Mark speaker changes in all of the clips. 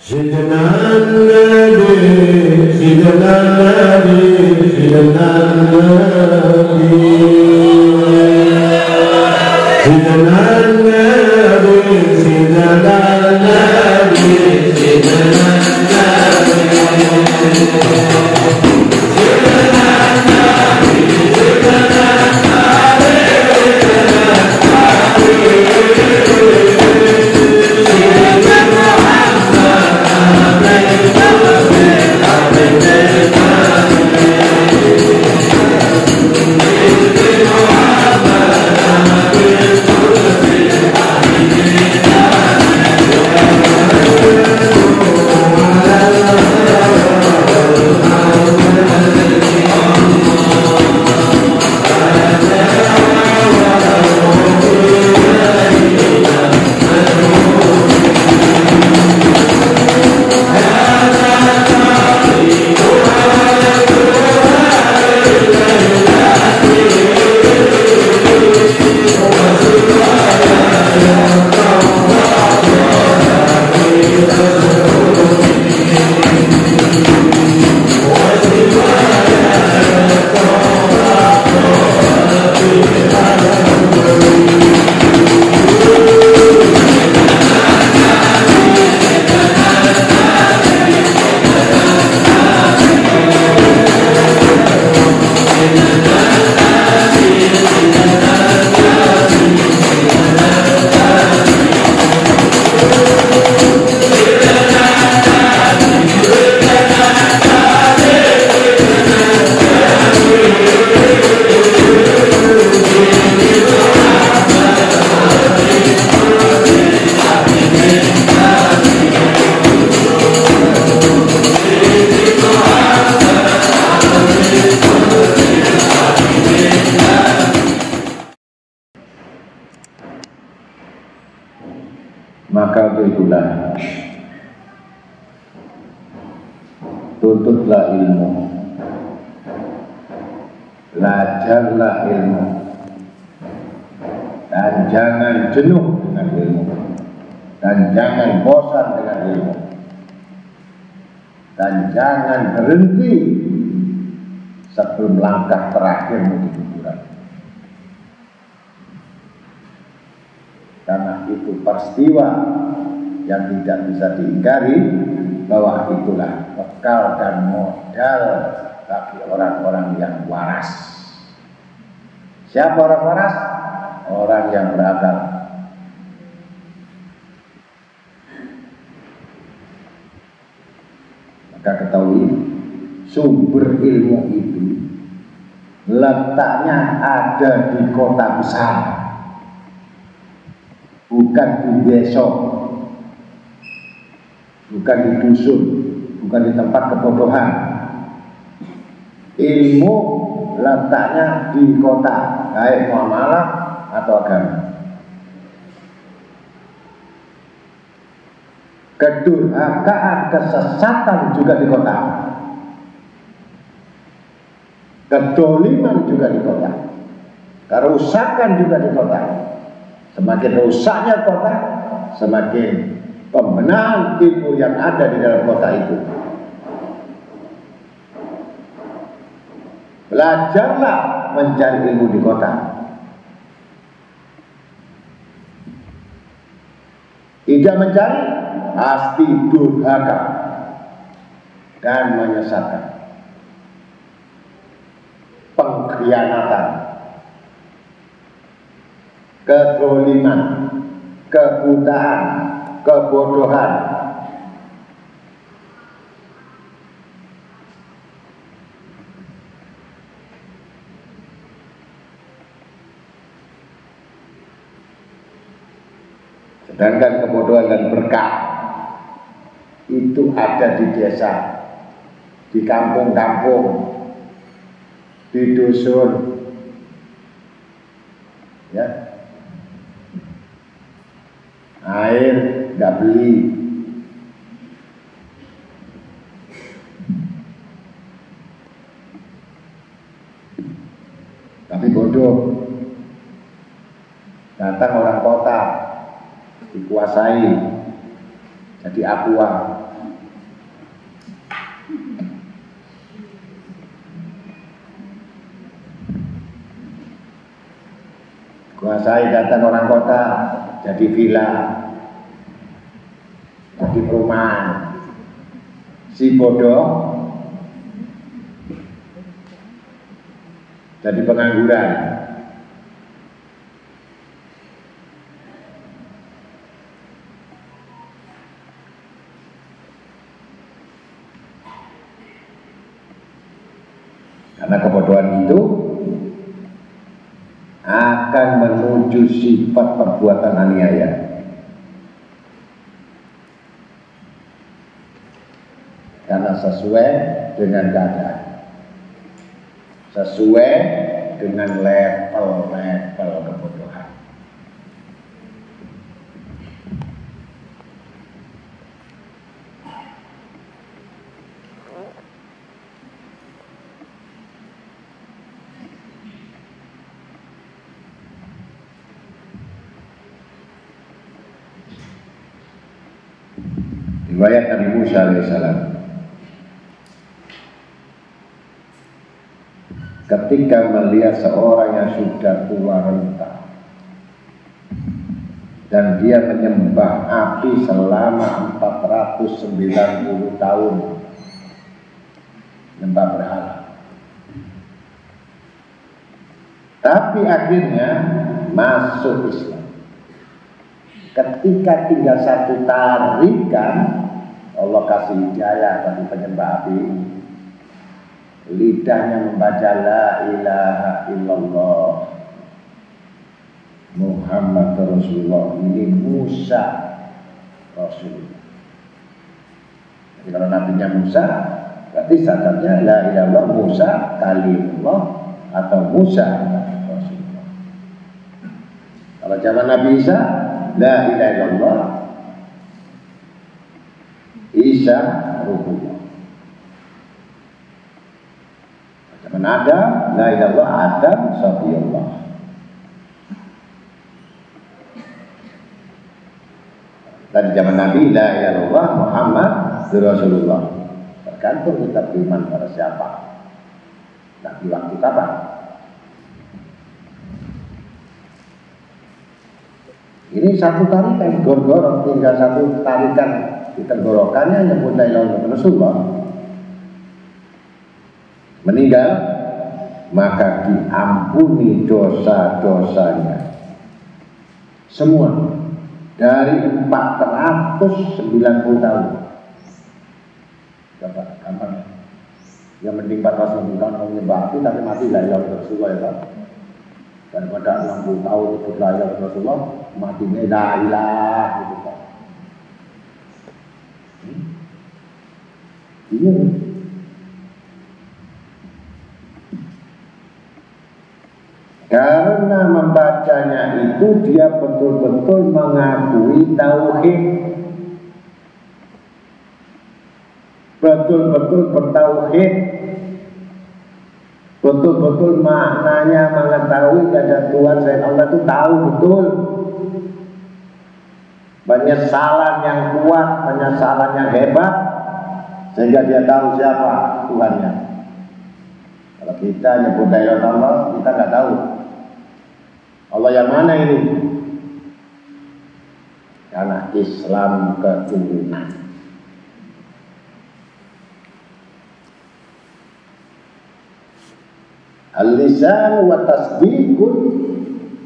Speaker 1: سيدنا النبي سيدنا النبي سيدنا النبي سيدنا النبي سيدنا النبي سيدنا
Speaker 2: Maka itulah tuntutlah ilmu, belajarlah ilmu, dan jangan jenuh dengan ilmu, dan jangan bosan dengan ilmu, dan jangan berhenti sebelum langkah terakhir menuju kuburan. Karena itu peristiwa yang tidak bisa diingkari, bahwa itulah bekal dan modal bagi orang-orang yang waras. Siapa orang waras? Orang yang berakal. Maka ketahui, sumber ilmu itu letaknya ada di kota besar, bukan di desa, bukan di dusun, bukan di tempat kebodohan. Ilmu letaknya di kota, baik muamalah atau agama. Kedurhakaan, kesesatan juga di kota, kedoliman juga di kota, kerusakan juga di kota. Semakin rusaknya kota, semakin pembenahan ilmu yang ada di dalam kota itu. Belajarlah mencari ilmu di kota. Tidak mencari, pasti durhaka dan menyesatkan. Pengkhianatan, kezaliman, kebutaan, kebodohan. Sedangkan kebodohan dan berkah itu ada di desa, di kampung-kampung, di dusun, ya. Air nggak beli, tapi bodoh. Datang orang kota, dikuasai, jadi aqua, Kuasai datang orang kota, jadi villa, jadi perumahan. Si bodoh jadi pengangguran. Karena kebodohan itu akan menuju sifat perbuatan aniaya. Karena sesuai dengan keadaan, sesuai dengan level-level kebodohan. Riwayat Nabi Musa alaihissalam, ketika melihat seorang yang sudah tua renta dan dia menyembah api selama 490 tahun, menyembah berhala, tapi akhirnya masuk Islam. Ketika tinggal satu tarikan, Allah kasih hidayah bagi penyembah api ini. Lidahnya membaca la ilaha illallah Muhammad Rasulullah. Ini Musa Rasulullah. Jadi kalau nabinya Musa, berarti sadarnya la ilaha illallah Musa kalimullah atau Musa Rasulullah. Kalau zaman Nabi Isa, la ilaha illallah Isa Ruhullah. Zaman Adam, la ilaha illallah Adam Safiyullah. Dan zaman Nabi, la ilaha illallah Muhammad Rasulullah. Tergantung kita beriman pada siapa, Nabi waktu kapan. Ini satu tarikan, gor-gor, tinggal satu tarikan di tenggorokannya nyebut la ilaha illallah Rasulullah. Meninggal, maka diampuni dosa-dosanya semua dari 490 tahun. Coba gampang. Yang mending 490 tahun menyembah api tapi mati la ilaha illallah Rasulullah ya Pak. Daripada 60 tahun itu la ilaha illallah Rasulullah, matinya la ilaha gitu Pak. Ini karena membacanya itu dia betul-betul mengakui tauhid, betul-betul bertauhid, betul-betul maknanya mengetahui ada Tuhan selain Allah itu tahu betul. Penyesalan yang kuat, penyesalan yang hebat, sehingga dia tahu siapa Tuhannya. Kalau kita nyebut la ilaha illallah, kita nggak tahu Allah yang mana ini. Karena Islam keturunan. Al-lisan wa tasdiqun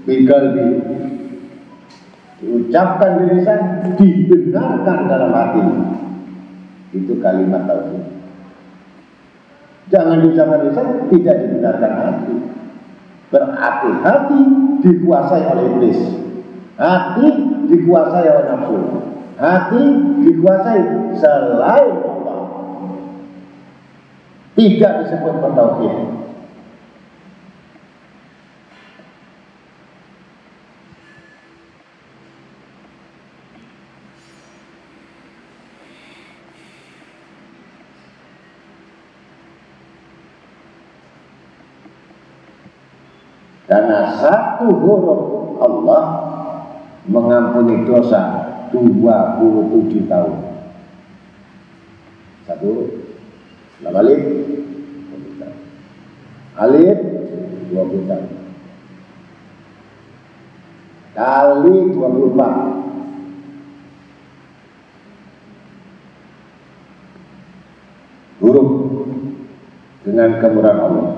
Speaker 2: bil qalbi. Diucapkan di lisan, dibenarkan dalam hati. Itu kalimat tauhid. Jangan diucapkan lisan, tidak dibenarkan hati. Berarti hati dikuasai oleh iblis, hati dikuasai oleh nafsu, hati dikuasai selain Allah. Tidak disebut bertauhid. Karena satu huruf Allah mengampuni dosa 27 tahun. Satu huruf. Berapa alif? 20 tahun. Alif 20 tahun. Kali 24. Huruf dengan kemurahan Allah.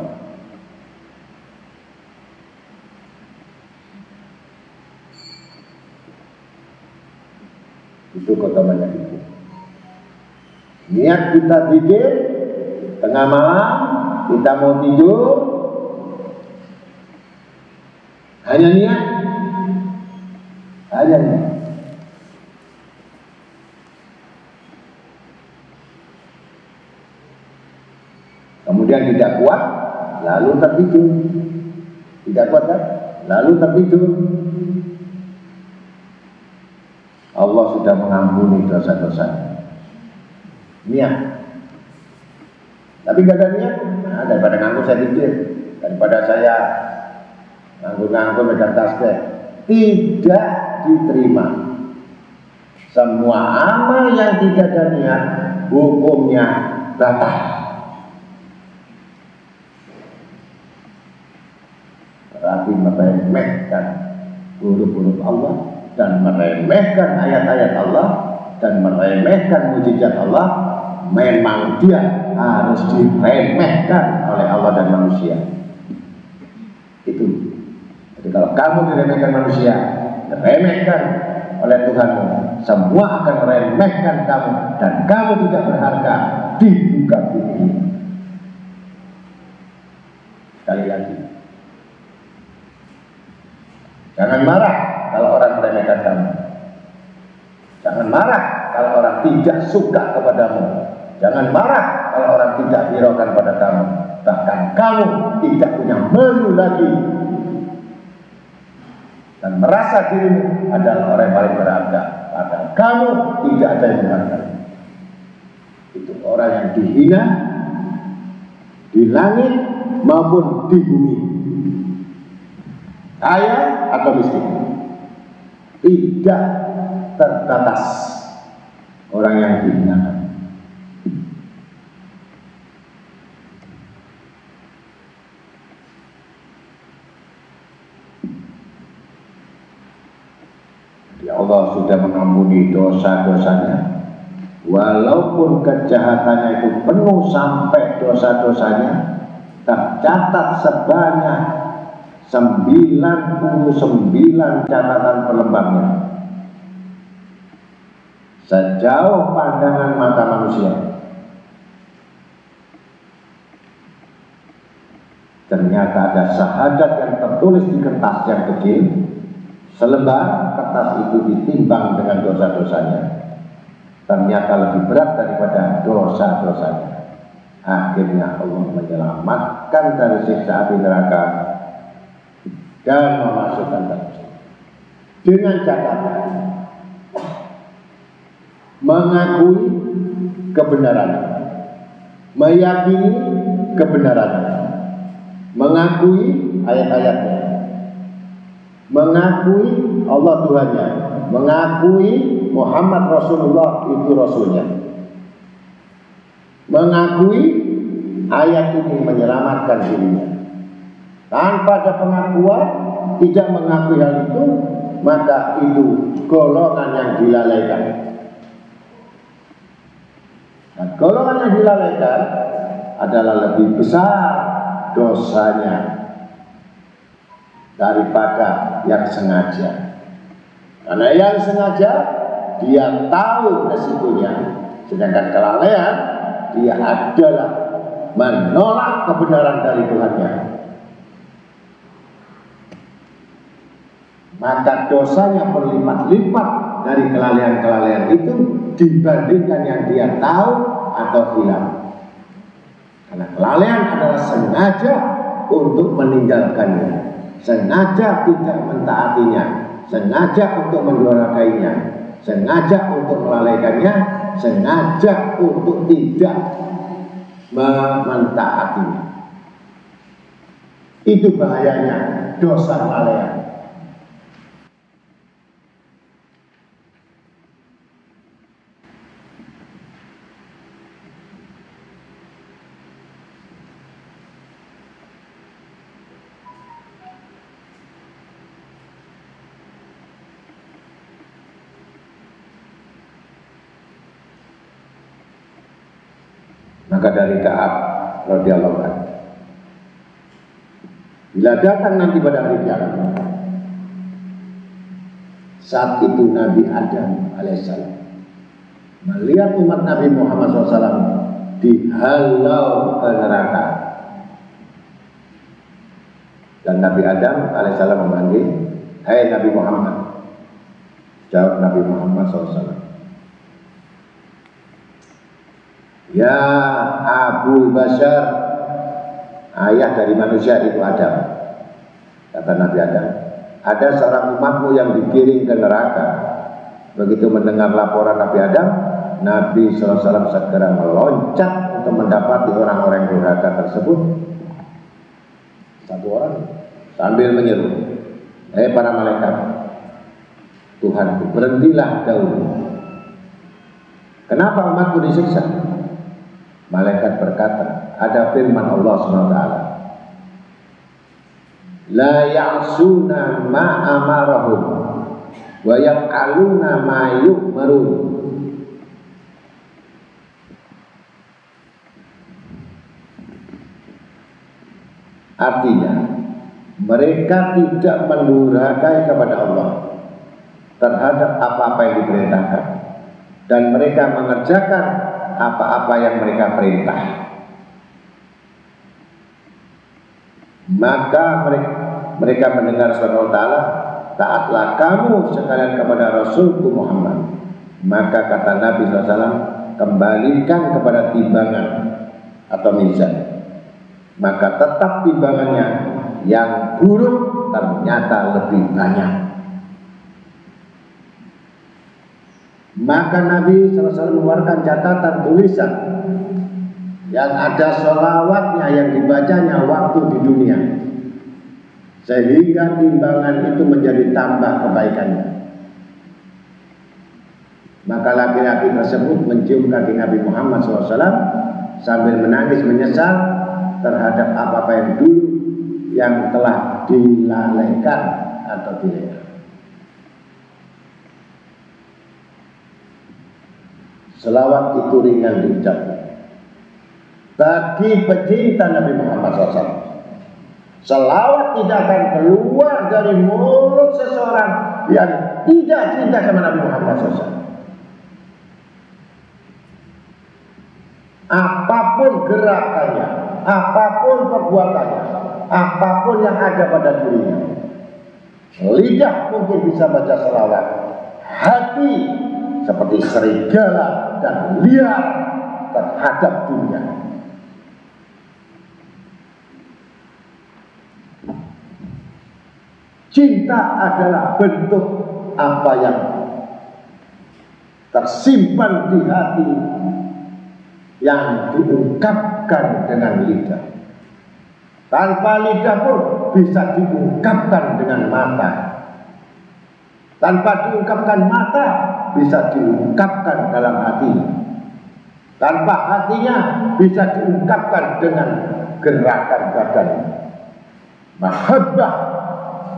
Speaker 2: Itu keutamaan itu. Niat kita zikir tengah malam, kita mau tidur, hanya niat, hanya niat. Kemudian tidak kuat, lalu tertidur. Tidak kuat kan? Lalu tertidur. Allah sudah mengampuni dosa-dosanya. Niat. Tapi gak ada niat, nah, daripada nganggur saya tidur, daripada saya nganggur megang tasbih, tidak diterima. Semua amal yang tidak ada niat, hukumnya batal. Berarti meremehkan huruf-huruf Allah dan meremehkan ayat-ayat Allah dan meremehkan mujizat Allah. Memang dia harus diremehkan oleh Allah dan manusia. Itu. Jadi kalau kamu diremehkan manusia, diremehkan oleh Tuhanmu, semua akan meremehkan kamu dan kamu tidak berharga di muka bumi. Sekali lagi, jangan marah kalau orang meremehkan kamu. Jangan marah kalau orang tidak suka kepadamu. Jangan marah kalau orang tidak hiraukan pada kamu. Bahkan kamu tidak punya malu lagi dan merasa dirimu adalah orang yang paling berharga. Padahal kamu tidak ada yang berharga. Itu orang yang dihina di langit maupun di bumi, kaya atau miskin, tidak terbatas orang yang dihinakan. Allah sudah mengampuni dosa-dosanya, walaupun kejahatannya itu penuh sampai dosa-dosanya, tercatat sebanyak 99 catatan per lembarnya, sejauh pandangan mata manusia. Ternyata ada syahadat yang tertulis di kertas yang kecil. Selembar kertas itu ditimbang dengan dosa-dosanya, ternyata lebih berat daripada dosa-dosanya. Akhirnya Allah menyelamatkan dari siksa api neraka dan memasukkan surga. Dengan catatan mengakui kebenarannya, meyakini kebenarannya, mengakui ayat-ayatnya, mengakui Allah Tuhannya, mengakui Muhammad Rasulullah itu Rasulnya, mengakui ayat ini menyelamatkan dirinya. Tanpa ada pengakuan, tidak mengakui hal itu, maka itu golongan yang dilalaikan. Nah, golongan yang dilalaikan adalah lebih besar dosanya daripada yang sengaja. Karena yang sengaja dia tahu resikonya, sedangkan kelalaian dia adalah menolak kebenaran dari Tuhannya. Maka dosanya berlipat-lipat dari kelalaian-kelalaian itu dibandingkan yang dia tahu atau hilang. Karena kelalaian adalah sengaja untuk meninggalkannya, sengaja tidak mentaatinya, sengaja untuk mendurhakainya, sengaja untuk melalaikannya, sengaja untuk tidak mentaatinya. Itu bahayanya dosa kelalaian. Maka dari Ka'ab radhiyallahu anhu, bila datang nanti pada hari kiamat, saat itu Nabi Adam alaihissalam melihat umat Nabi Muhammad SAW dihalau ke neraka, dan Nabi Adam alaihissalam memanggil, "Hai Nabi Muhammad." Jawab Nabi Muhammad SAW, "Ya Abul Bashar, ayah dari manusia itu Adam." Kata Nabi Adam, "Ada seorang umatmu yang digiring ke neraka." Begitu mendengar laporan Nabi Adam, Nabi SAW segera meloncat untuk mendapati orang-orang durhaka tersebut. Satu orang sambil menyeru, "Hei para malaikat, Tuhanku, berhentilah dahulu. Kenapa umatku disiksa?" Malaikat berkata, ada firman Allah SWT, "La ya'suna ma amarahum wa yaf'aluna ma yu'marun." Artinya, mereka tidak mendurhakai kepada Allah terhadap apa-apa yang diperintahkan, dan mereka mengerjakan apa-apa yang mereka perintah. Maka mereka mendengar suara Allah Ta'ala, "Taatlah kamu sekalian kepada Rasulku Muhammad." Maka kata Nabi SAW, "Kembalikan kepada timbangan atau mizan." Maka tetap timbangannya yang buruk ternyata lebih banyak. Maka Nabi SAW mengeluarkan catatan tulisan yang ada sholawatnya yang dibacanya waktu di dunia, sehingga timbangan itu menjadi tambah kebaikannya. Maka laki-laki tersebut mencium kaki Nabi Muhammad SAW sambil menangis menyesal terhadap apa-apa yang dulu yang telah dilalaikan atau dilewatkan. Selawat itu ringan diucapkan bagi pecinta Nabi Muhammad SAW. Selawat tidak akan keluar dari mulut seseorang yang tidak cinta sama Nabi Muhammad SAW. Apapun gerakannya, apapun perbuatannya, apapun yang ada pada dirinya, lidah mungkin bisa baca selawat, hati seperti serigala dan liar terhadap dunia. Cinta adalah bentuk apa yang tersimpan di hati, yang diungkapkan dengan lidah. Tanpa lidah pun bisa diungkapkan dengan mata. Tanpa diungkapkan mata, bisa diungkapkan dalam hati. Tanpa hatinya, bisa diungkapkan dengan gerakan badan. Mahabbah,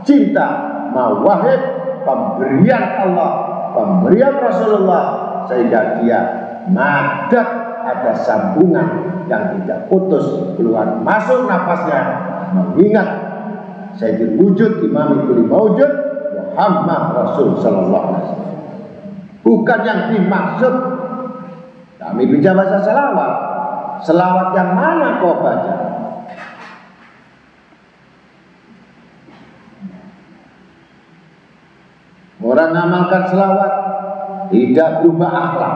Speaker 2: cinta, mawahib, pemberian Allah, pemberian Rasulullah, sehingga dia madat, ada sambungan yang tidak putus, keluar masuk nafasnya, mengingat Sayyidul Wujud, Imam Kulli Mawjud, Muhammad Rasul Sallallahu Alaihi Wasallam. Bukan yang dimaksud kami bicara bahasa selawat. Selawat yang mana kau baca? Orang mengamalkan selawat tidak berubah akhlak.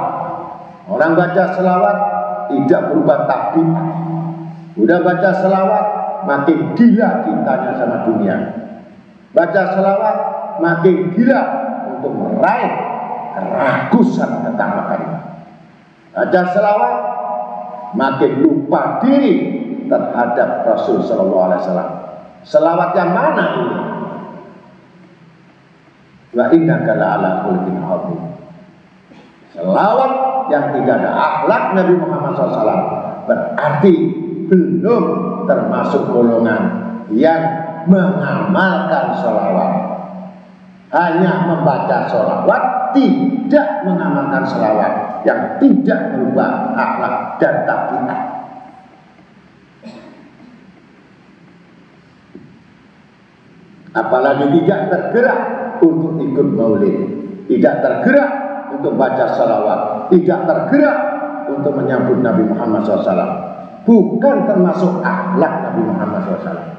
Speaker 2: Orang baca selawat tidak berubah tabiat. Udah baca selawat makin gila cintanya sama dunia. Baca selawat makin gila untuk meraih keragusan ketamakannya. Baca selawat makin lupa diri terhadap Rasul Sallallahu Alaihi Wasallam. Selawat yang mana ini? Wa innaka la'ala khuluqin 'adzim. Selawat yang tidak ada akhlak Nabi Muhammad SAW berarti belum termasuk golongan yang mengamalkan sholawat. Hanya membaca sholawat, tidak mengamalkan sholawat. yang tidak berubah akhlak dan tabiat. Apalagi tidak tergerak untuk ikut maulid, tidak tergerak untuk baca salawat, tidak tergerak untuk menyambut Nabi Muhammad SAW. Bukan termasuk akhlak Nabi Muhammad SAW.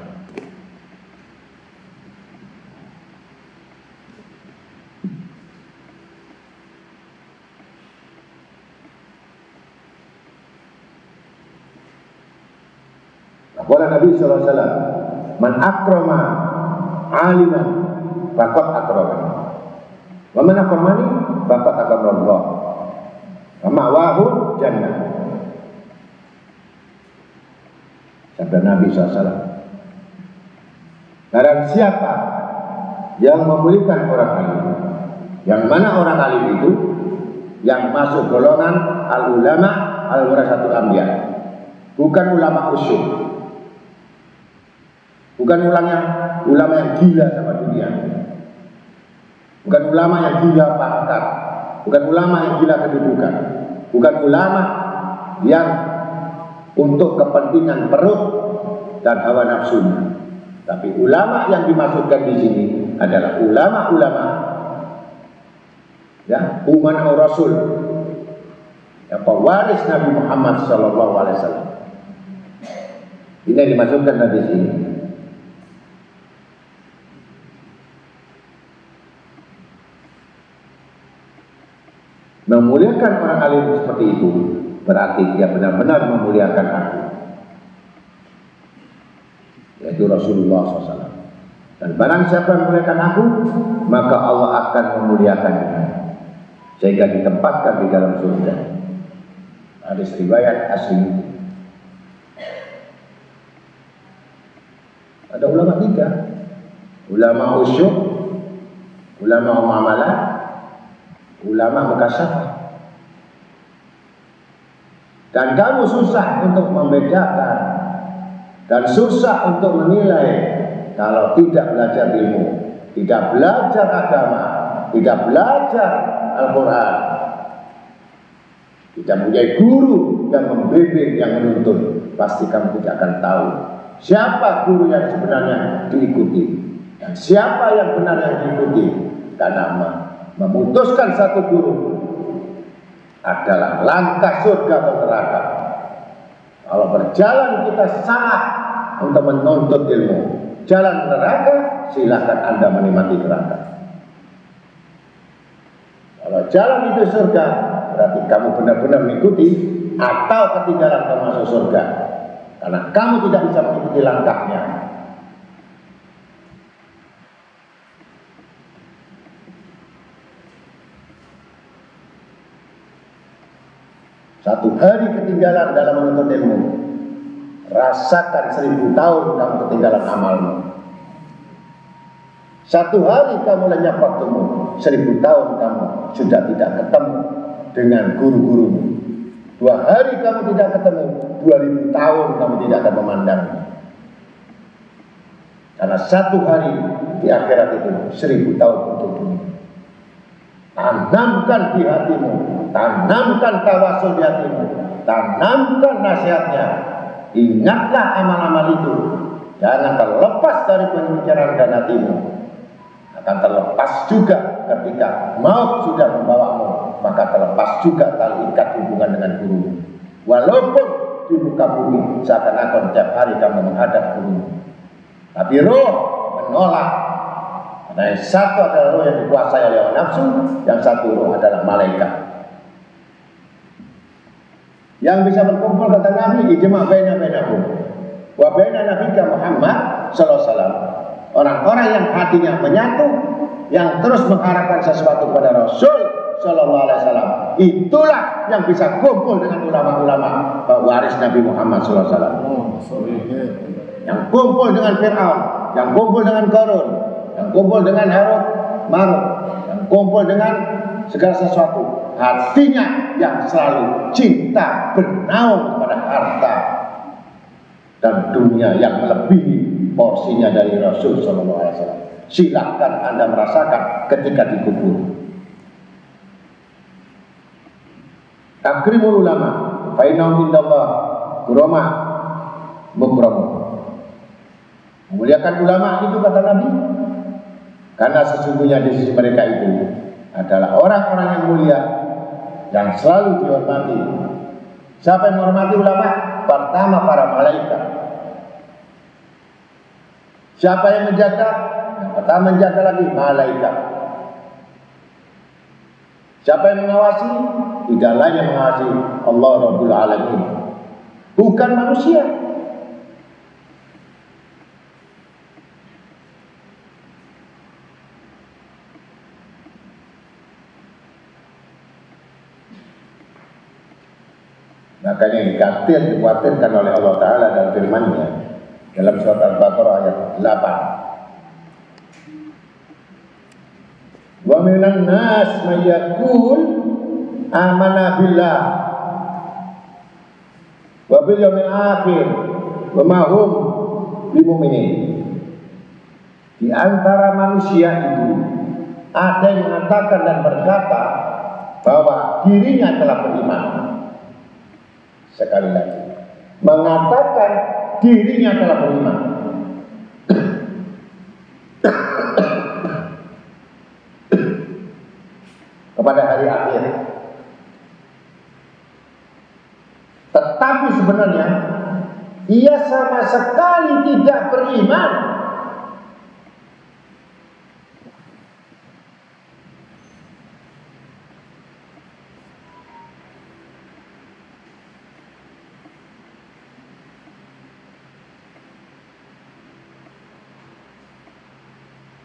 Speaker 2: Kata Nabi SAW, man akrama aliman faqad akramani, wa man akramani faqad akramullah, wa ma'wahu jannah. Sabda Nabi SAW, barang siapa yang memuliakan orang alim, yang mana orang alim itu yang masuk golongan al-ulama al-warasatul anbiya, bukan ulama usyuk, bukan ulama yang gila sama dunia, bukan ulama yang gila pangkat, bukan ulama yang gila kedudukan, bukan ulama yang untuk kepentingan perut dan hawa nafsunya. Tapi ulama yang dimaksudkan di sini adalah ulama-ulama ya, umat Rasul, yang pewaris Nabi Muhammad SAW. Ini yang dimaksudkan di sini. Memuliakan orang alim seperti itu berarti dia benar-benar memuliakan aku, yaitu Rasulullah SAW. Dan barang siapa yang memuliakan aku, maka Allah akan memuliakannya sehingga ditempatkan di dalam surga. Hadis riwayat asli. Ada ulama tiga: ulama usyuk, ulama muamalah, ulama mukasyafah. Dan kamu susah untuk membedakan dan susah untuk menilai kalau tidak belajar ilmu, tidak belajar agama, tidak belajar Al-Quran, tidak punya guru yang membimbing, yang menuntun. Pasti kamu tidak akan tahu siapa guru yang sebenarnya diikuti dan siapa yang benar yang diikuti. Karena memutuskan satu guru adalah langkah surga atau neraka. Kalau berjalan kita salah untuk menuntut ilmu, jalan neraka, silakan Anda menikmati neraka. Kalau jalan itu surga, berarti kamu benar-benar mengikuti, atau ketinggalan kamu masuk surga karena kamu tidak bisa mengikuti langkahnya. Satu hari ketinggalan dalam menuntut ilmu, rasakan 1000 tahun kamu ketinggalan amalmu. Satu hari kamu lenyap waktumu, 1000 tahun kamu sudah tidak ketemu dengan guru-gurumu. 2 hari kamu tidak ketemu, 2000 tahun kamu tidak akan memandangnya. Karena satu hari di akhirat itu 1000 tahun untuk dunia. Tanamkan di hatimu, tanamkan tawasul di hatimu, tanamkan nasihatnya. Ingatlah amal-amal itu. Jangan terlepas dari pemikiran dan hatimu. Akan terlepas juga ketika maut sudah membawamu, maka terlepas juga tali ikat hubungan dengan gurumu. Walaupun di muka bumi seakan-akan setiap hari kamu menghadap gurumu, tapi roh menolak. Nah, yang satu adalah roh yang dikuasai oleh hawa nafsu, yang satu roh adalah malaikat. Yang bisa berkumpul kata Nabi, ijma' bainakum wa baina nabiyika Muhammad sallallahu alaihi wasallam. Orang-orang yang hatinya menyatu, yang terus mengharapkan sesuatu kepada Rasul sallallahu alaihi wasallam, itulah yang bisa kumpul dengan ulama-ulama pewaris Nabi Muhammad sallallahu alaihi wasallam. Yang kumpul dengan Fir'aun, yang kumpul dengan Qarun, yang kumpul dengan Harut Marut, yang kumpul dengan segala sesuatu, hatinya yang selalu cinta bernaung kepada harta dan dunia yang melebihi porsinya dari Rasul SAW. Silahkan Anda merasakan ketika dikubur. Akrimul ulama fa innahu indallah kurama mukram. Memuliakan ulama itu kata Nabi, karena sesungguhnya di sisi mereka itu adalah orang-orang yang mulia yang selalu dihormati. Siapa yang menghormati ulama? Pertama para malaikat. Siapa yang menjaga? Yang pertama menjaga lagi malaikat. Siapa yang mengawasi? Tidak lain yang mengawasi Allah Rabbul Alamin, bukan manusia. Makanya yang dikhawatirkan oleh Allah Ta'ala dalam firman-Nya dalam surat Al-Baqarah ayat 8. Wa minan nas may yaqul amana billah wa bil yaumil akhir wa ma hum bimumin. Di antara manusia itu ada yang mengatakan dan berkata bahwa dirinya telah beriman. Sekali lagi, mengatakan dirinya telah beriman. Kepada hari akhir. Tetapi sebenarnya ia sama sekali tidak beriman.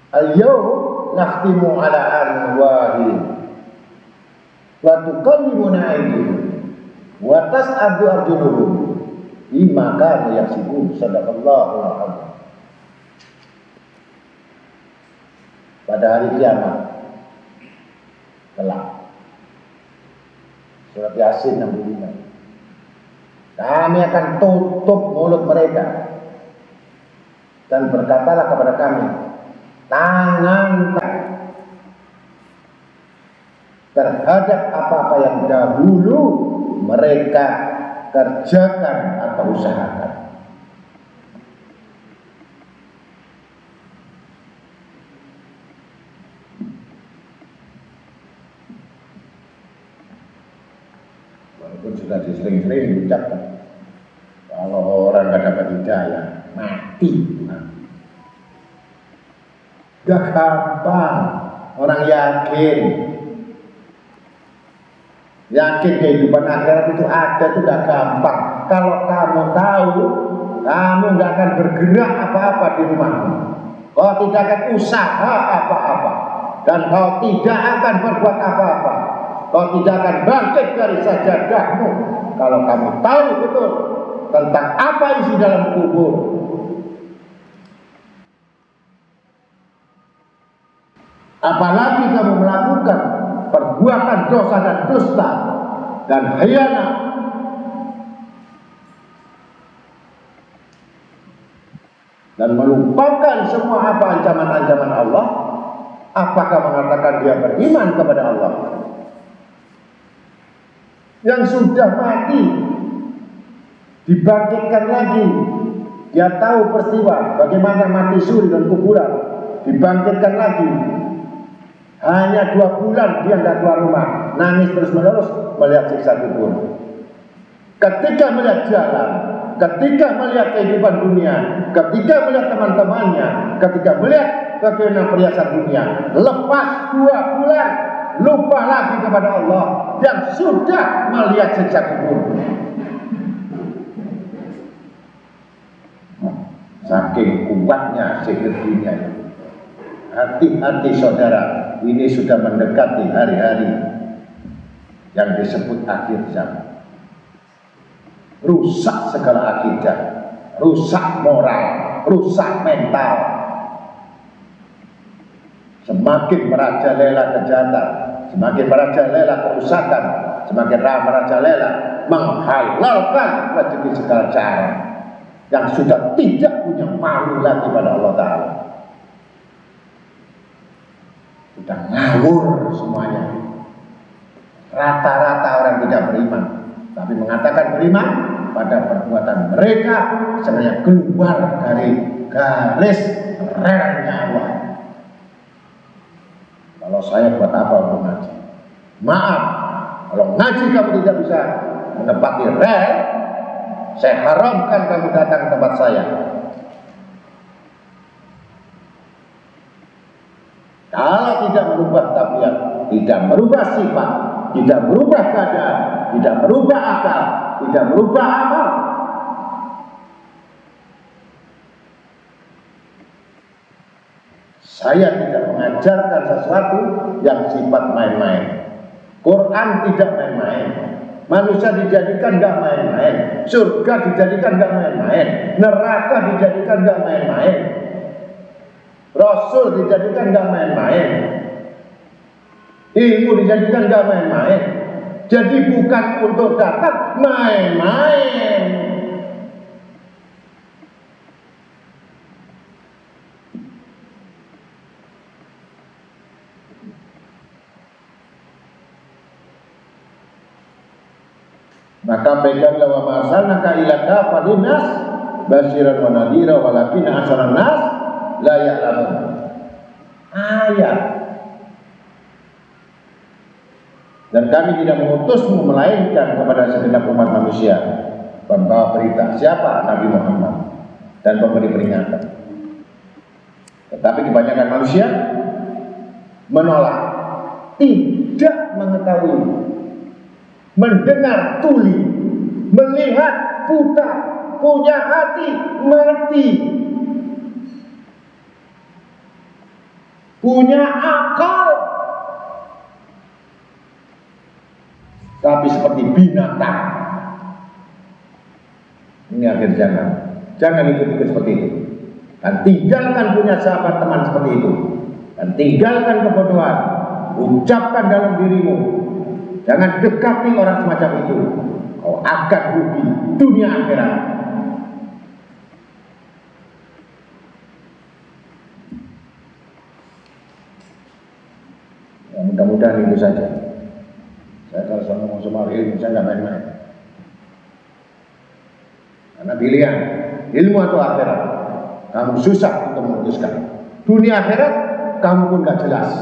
Speaker 2: Al-yawm nakhtimu ala anwahihim wa tukallimuna aydihim wa tas'adu arjuluhum bima kanu yaksibun. Sadaqallahu alazim. Pada hari kiamat kelak, surat Yasin 65, kami akan tutup mulut mereka dan berkatalah kepada kami, tangan terhadap apa-apa yang dahulu mereka kerjakan atau usahakan. Walaupun sudah disering-sering diucapkan, kalau orang nggak dapat hidayah, mati. Gak gampang. Orang yakin kehidupan akhirat itu ada, itu gak gampang. Kalau kamu tahu, kamu gak akan bergerak apa-apa di rumahmu. Kau tidak akan usaha apa-apa, dan kau tidak akan berbuat apa-apa. Kau tidak akan bangkit dari sajadahmu kalau kamu tahu betul tentang apa isi dalam kubur. Apalagi kamu melakukan perbuatan dosa dan dusta dan khianat, dan melupakan semua apa ancaman-ancaman Allah, apakah mengatakan dia beriman kepada Allah? Yang sudah mati dibangkitkan lagi, dia tahu peristiwa bagaimana mati suri dan kuburan, dibangkitkan lagi. Hanya 2 bulan dia tidak keluar rumah, nangis terus-menerus melihat siksa kubur. Ketika melihat jalan, ketika melihat kehidupan dunia, ketika melihat teman-temannya, ketika melihat bagaimana perhiasan dunia, lepas 2 bulan, lupa lagi kepada Allah yang sudah melihat siksa kubur. Saking kuatnya sihir dunia itu. Hati-hati saudara, ini sudah mendekati hari-hari yang disebut akhir zaman. Rusak segala akidah, rusak moral, rusak mental. Semakin merajalela kejahatan, semakin merajalela kerusakan, semakin merajalela menghalalkan rezeki segala cara, yang sudah tidak punya malu lagi pada Allah Ta'ala. Sudah ngawur semuanya. rata-rata orang tidak beriman, tapi mengatakan beriman pada perbuatan mereka sebenarnya keluar dari garis relnya Allah. Kalau saya buat apa untuk ngaji? Maaf, kalau ngaji kamu tidak bisa menepati rel, saya haramkan kamu datang ke tempat saya. Kalau tidak merubah tabiat, tidak merubah sifat, tidak merubah keadaan, tidak merubah akal, tidak merubah amal, saya tidak mengajarkan sesuatu yang sifat main-main. Quran tidak main-main. Manusia dijadikan gak main-main. Surga dijadikan gak main-main. Neraka dijadikan gak main-main. Rasul dijadikan gak main-main. Ilmu dijadikan gak main-main. Jadi bukan untuk datang main-main. Maka peganglah wa ma'arsalnaka ila kafatin nas basyiran wa nadhira walakinna aktsaran nas la ya'lamun. Ayat. Dan kami tidak mengutusmu melainkan kepada segenap umat manusia, pembawa berita. Siapa? Nabi Muhammad dan pemberi peringatan. Tetapi kebanyakan manusia menolak, tidak mengetahui, mendengar tuli, melihat buta, punya hati mati, punya akal tapi seperti binatang. Ini akhir zaman. Jangan ikut-ikut seperti itu. Dan tinggalkan punya sahabat teman seperti itu. Dan tinggalkan kebodohan. Ucapkan dalam dirimu, jangan dekati orang semacam itu. Kau akan rugi dunia akhirat. Ya, mudah-mudahan itu saja. Saya kalau saya ngomong soal ilmu, saya nggak main-main. Karena pilihan ilmu atau akhirat, kamu susah untuk memutuskan. Dunia akhirat, kamu pun nggak jelas.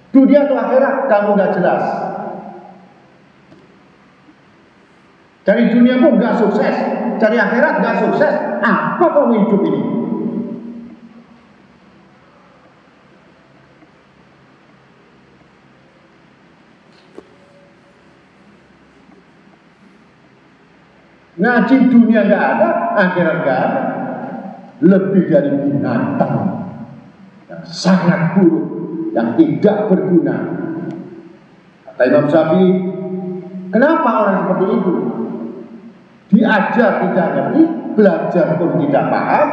Speaker 2: Dunia atau akhirat, kamu nggak jelas. Cari dunia pun nggak sukses, cari akhirat nggak sukses. Apa kamu hidup ini? Ngaji dunia nggak ada, akhirat nggak ada. Lebih dari binatang yang sangat buruk, yang tidak berguna. Kata Imam Syafi'i, kenapa orang seperti itu? Diajar tidak ngerti, belajar pun tidak paham,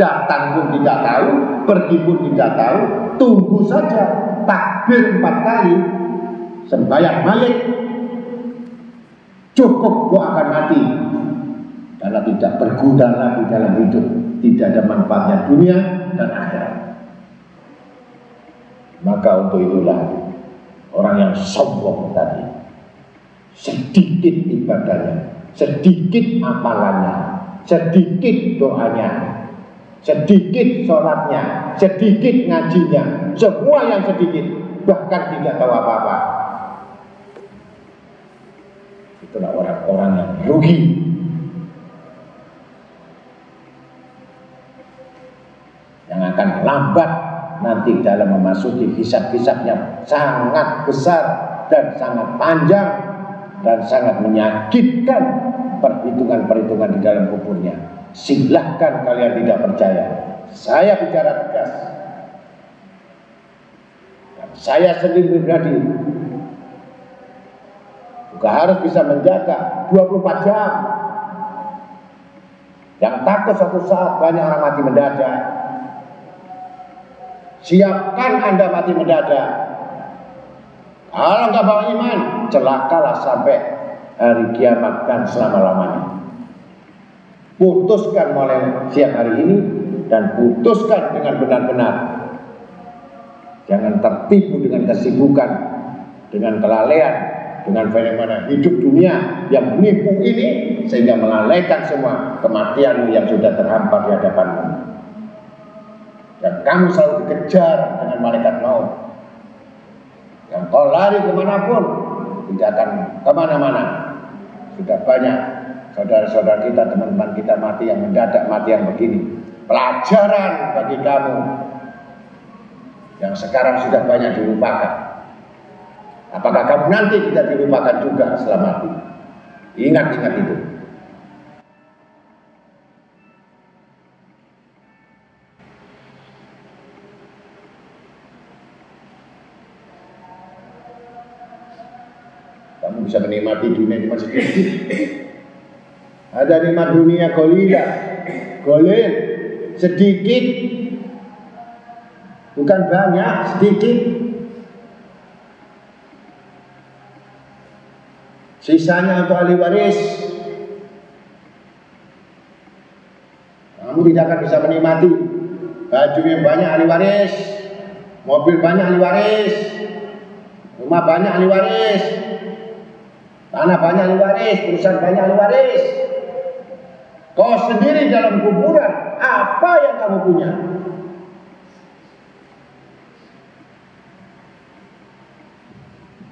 Speaker 2: datang pun tidak tahu, pergi pun tidak tahu, tunggu saja takbir 4 kali, sembahyang Malik, cukup doakan mati, karena tidak berguna lagi dalam hidup, tidak ada manfaatnya dunia dan akhirat. Maka untuk itulah orang yang sombong tadi, sedikit ibadahnya, sedikit amalannya, sedikit doanya, sedikit sholatnya, sedikit ngajinya, semua yang sedikit, bahkan tidak tahu apa-apa. Itulah orang-orang yang rugi. Yang akan lambat nanti dalam memasuki hisab-hisabnya sangat besar dan sangat panjang dan sangat menyakitkan perhitungan-perhitungan di dalam kuburnya. Silahkan kalian tidak percaya, saya bicara tegas. Dan saya sendiri pribadi juga harus bisa menjaga 24 jam. Yang takut suatu saat banyak orang mati mendadak. Siapkan Anda mati mendadak. Kalau nggak bawa iman, celakalah sampai hari kiamat dan selama-lamanya. Putuskan mulai siang hari ini dan putuskan dengan benar-benar. Jangan tertipu dengan kesibukan, dengan kelalaian, dengan fenomena hidup dunia yang menipu ini, sehingga melalaikan semua kematianmu yang sudah terhampar di hadapanmu. Dan kamu selalu dikejar dengan malaikat maut. Yang kau lari kemanapun, tidak akan kemana-mana. Sudah banyak saudara-saudara kita, teman-teman kita mati yang mendadak, mati yang begini. Pelajaran bagi kamu yang sekarang sudah banyak dilupakan. Apakah kamu nanti tidak dilupakan juga setelah mati? Ingat-ingat itu. Kamu bisa menikmati dunia cuma sedikit. Ada nikmat dunia golila, golil, sedikit, bukan banyak, sedikit. Sisanya untuk ahli waris. Kamu tidak akan bisa menikmati baju yang banyak ahli waris, mobil banyak ahli waris, rumah banyak ahli waris, tanah banyak ahli waris, perusahaan banyak ahli waris. Kau sendiri dalam kuburan, apa yang kamu punya?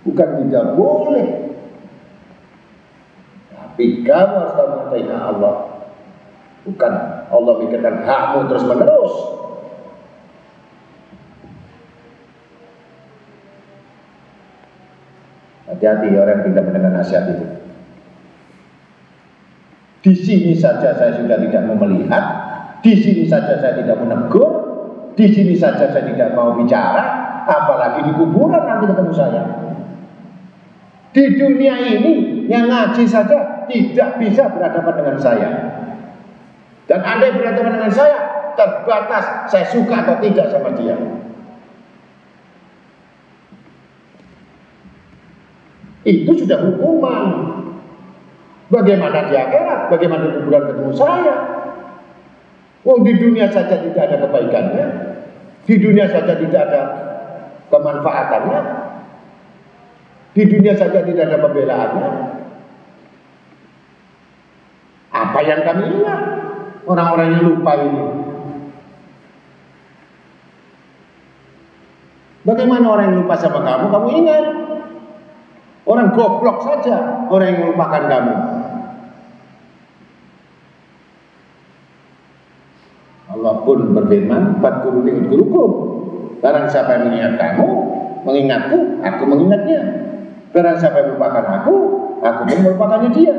Speaker 2: Bukan tidak boleh, tapi kamu harus tahu mengerti hak Allah. Bukan Allah mikirkan hakmu terus menerus. Hati-hati orang yang tidak mendengar nasihat itu. Di sini saja saya sudah tidak mau melihat, di sini saja saya tidak menegur, di sini saja saya tidak mau bicara, apalagi di kuburan nanti ketemu saya. Di dunia ini yang ngaji saja tidak bisa berhadapan dengan saya. Dan andai berhadapan dengan saya, terbatas saya suka atau tidak sama dia. Itu sudah hukuman. Bagaimana di akhirat, bagaimana di kuburan ketemu saya? Oh, di dunia saja tidak ada kebaikannya, di dunia saja tidak ada kemanfaatannya, di dunia saja tidak ada pembelaannya. Apa yang kami ingat? Orang-orang yang lupa ini. Bagaimana orang yang lupa sama kamu, kamu ingat? Orang goblok saja, orang yang melupakan kamu. Allah pun berfirman, "Fadkuruni udkurukum." Barang siapa yang mengingat kamu, mengingatku, aku mengingatnya. Barang siapa yang melupakan aku pun melupakannya dia.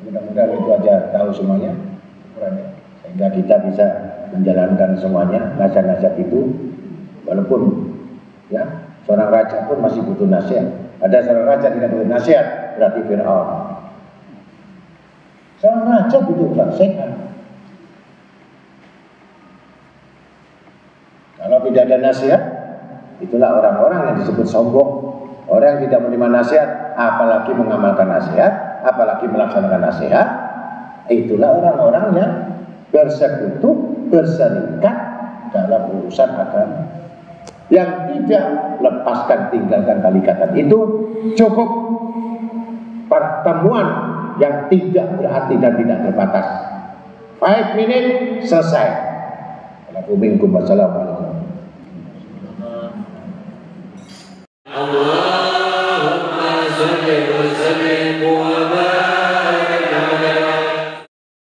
Speaker 2: Mudah-mudahan itu aja tahu semuanya, sehingga kita bisa menjalankan semuanya nasihat-nasihat itu. Walaupun ya seorang raja pun masih butuh nasihat. Ada seorang raja tidak butuh nasihat, berarti Fir'aun. Seorang raja butuh nasihat. Kalau tidak ada nasihat, itulah orang-orang yang disebut sombong. Orang yang tidak menerima nasihat, apalagi mengamalkan nasihat, apalagi melaksanakan nasihat, itulah orang-orang yang bersekutu, berserikat dalam urusan agama. Yang tidak lepaskan, tinggalkan kali-kata itu, cukup pertemuan yang tidak berarti dan tidak terbatas. 5 menit selesai. Assalamualaikum warahmatullahi wabarakatuh.